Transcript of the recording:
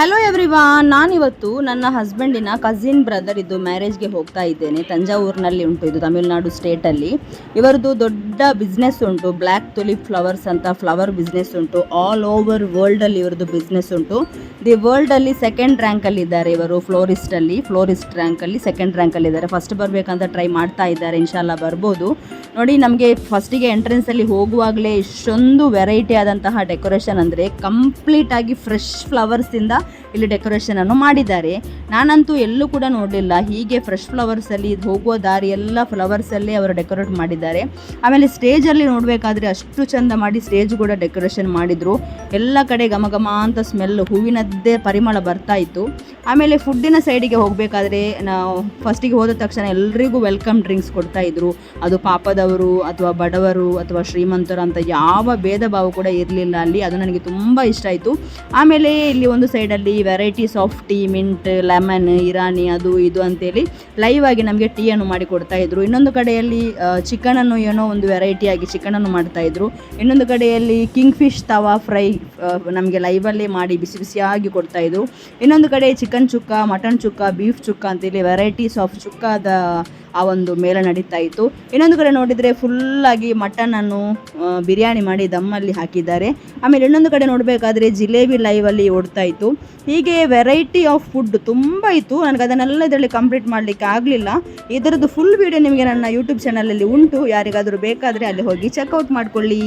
Hello everyone, ನಾನಿವತ್ತು ನನ್ನ ಹಸ್ಬೆಂಡಿನ cousin brother ಇದು ಮ್ಯಾರೇಜ್ಗೆ ಹೋಗ್ತಾ ಇದ್ದೇನೆ. ತಂಜಾವೂರಿನಲ್ಲಿ ಉಂಟು, ಇದು ತಮಿಳುನಾಡು ಸ್ಟೇಟಲ್ಲಿ. ಇವರದ್ದು ದೊಡ್ಡ ಬಿಸ್ನೆಸ್ ಉಂಟು, ಬ್ಲ್ಯಾಕ್ ತುಲಿಪ್ ಫ್ಲವರ್ಸ್ ಅಂತ ಫ್ಲವರ್ ಬಿಸ್ನೆಸ್ ಉಂಟು. ಆಲ್ ಓವರ್ ವರ್ಲ್ಡಲ್ಲಿ ಇವರದ್ದು ಬಿಸ್ನೆಸ್ ಉಂಟು. ದಿ ವರ್ಲ್ಡಲ್ಲಿ ಸೆಕೆಂಡ್ ರ್ಯಾಂಕಲ್ಲಿದ್ದಾರೆ ಇವರು. ಫ್ಲೋರಿಸ್ಟ್ ರ್ಯಾಂಕಲ್ಲಿ ಸೆಕೆಂಡ್ ರ್ಯಾಂಕಲ್ಲಿದ್ದಾರೆ. ಫಸ್ಟ್ ಬರಬೇಕಂತ ಟ್ರೈ ಮಾಡ್ತಾ ಇದ್ದಾರೆ, ಇನ್ಶಾಲ್ಲ ಬರ್ಬೋದು. ನೋಡಿ, ನಮಗೆ ಫಸ್ಟಿಗೆ ಎಂಟ್ರೆನ್ಸಲ್ಲಿ ಹೋಗುವಾಗಲೇ ಇಷ್ಟೊಂದು ವೆರೈಟಿ ಆದಂತಹ ಡೆಕೋರೇಷನ್, ಅಂದರೆ ಕಂಪ್ಲೀಟಾಗಿ ಫ್ರೆಶ್ ಫ್ಲವರ್ಸಿಂದ ಇಲ್ಲಿ ಡೆಕೋರೇಷನನ್ನು ಮಾಡಿದ್ದಾರೆ. ನಾನಂತೂ ಎಲ್ಲೂ ಕೂಡ ನೋಡಲಿಲ್ಲ ಹೀಗೆ ಫ್ರೆಶ್ ಫ್ಲವರ್ಸಲ್ಲಿ ಹೋಗುವ ದಾರಿ ಎಲ್ಲ ಫ್ಲವರ್ಸಲ್ಲೇ ಅವರು ಡೆಕೋರೇಟ್ ಮಾಡಿದ್ದಾರೆ. ಆಮೇಲೆ ಸ್ಟೇಜಲ್ಲಿ ನೋಡಬೇಕಾದ್ರೆ ಅಷ್ಟು ಚೆಂದ ಮಾಡಿ ಸ್ಟೇಜ್ ಕೂಡ ಡೆಕೋರೇಷನ್ ಮಾಡಿದರು. ಎಲ್ಲ ಕಡೆ ಘಮ ಘಮ ಅಂತ ಸ್ಮೆಲ್, ಹೂವಿನದ್ದೇ ಪರಿಮಳ ಬರ್ತಾ ಇತ್ತು. ಆಮೇಲೆ ಫುಡ್ಡಿನ ಸೈಡಿಗೆ ಹೋಗಬೇಕಾದ್ರೆ ನಾವು ಫಸ್ಟಿಗೆ ಹೋದ ತಕ್ಷಣ ಎಲ್ರಿಗೂ ವೆಲ್ಕಮ್ ಡ್ರಿಂಕ್ಸ್ ಕೊಡ್ತಾಯಿದ್ರು. ಅದು ಪಾಪದವರು ಅಥವಾ ಬಡವರು ಅಥವಾ ಶ್ರೀಮಂತರು ಅಂತ ಯಾವ ಭೇದ ಭಾವ ಕೂಡ ಇರಲಿಲ್ಲ ಅಲ್ಲಿ. ಅದು ನನಗೆ ತುಂಬ ಇಷ್ಟ ಆಯಿತು. ಆಮೇಲೆ ಇಲ್ಲಿ ಒಂದು ಸೈಡಲ್ಲಿ varieties of tea, mint, lemon, Irani, ಅದು ಇದು ಅಂತೇಳಿ ಲೈವ್ ಆಗಿ ನಮಗೆ ಟೀಯನ್ನು ಮಾಡಿ ಕೊಡ್ತಾಯಿದ್ರು. ಇನ್ನೊಂದು ಕಡೆಯಲ್ಲಿ ಚಿಕನನ್ನು ಏನೋ ಒಂದು ವೆರೈಟಿಯಾಗಿ ಚಿಕನನ್ನು ಮಾಡ್ತಾಯಿದ್ರು. ಇನ್ನೊಂದು ಕಡೆಯಲ್ಲಿ ಕಿಂಗ್ ಫಿಶ್ ತವಾ ಫ್ರೈ ನಮಗೆ ಲೈವಲ್ಲೇ ಮಾಡಿ ಬಿಸಿ ಬಿಸಿಯಾಗಿ ಕೊಡ್ತಾಯಿದ್ರು. ಇನ್ನೊಂದು ಕಡೆ ಚಿಕನ್ ಚುಕ್ಕ, ಮಟನ್ ಚುಕ್ಕ, ಬೀಫ್ ಚುಕ್ಕ ಅಂತೇಳಿ ವೆರೈಟೀಸ್ ಆಫ್ ಚುಕ್ಕಾದ ಆ ಒಂದು ಮೇಲೆ ನಡೀತಾ ಇತ್ತು. ಇನ್ನೊಂದು ಕಡೆ ನೋಡಿದರೆ ಫುಲ್ಲಾಗಿ ಮಟನನ್ನು ಬಿರಿಯಾನಿ ಮಾಡಿ ದಮ್ಮಲ್ಲಿ ಹಾಕಿದ್ದಾರೆ. ಆಮೇಲೆ ಇನ್ನೊಂದು ಕಡೆ ನೋಡಬೇಕಾದ್ರೆ ಜಿಲೇಬಿ ಲೈವಲ್ಲಿ ಓಡ್ತಾ ಇತ್ತು. ಹೀಗೆ ವೆರೈಟಿ ಆಫ್ ಫುಡ್ ತುಂಬ ಇತ್ತು. ನನಗೆ ಅದನ್ನೆಲ್ಲ ಇದರಲ್ಲಿ ಕಂಪ್ಲೀಟ್ ಮಾಡಲಿಕ್ಕೆ ಆಗಲಿಲ್ಲ. ಇದರದ್ದು ಫುಲ್ ವೀಡಿಯೋ ನಿಮಗೆ ನನ್ನ ಯೂಟ್ಯೂಬ್ ಚಾನಲಲ್ಲಿ ಉಂಟು. ಯಾರಿಗಾದರೂ ಬೇಕಾದರೆ ಅಲ್ಲಿ ಹೋಗಿ ಚೆಕ್ಔಟ್ ಮಾಡಿಕೊಳ್ಳಿ.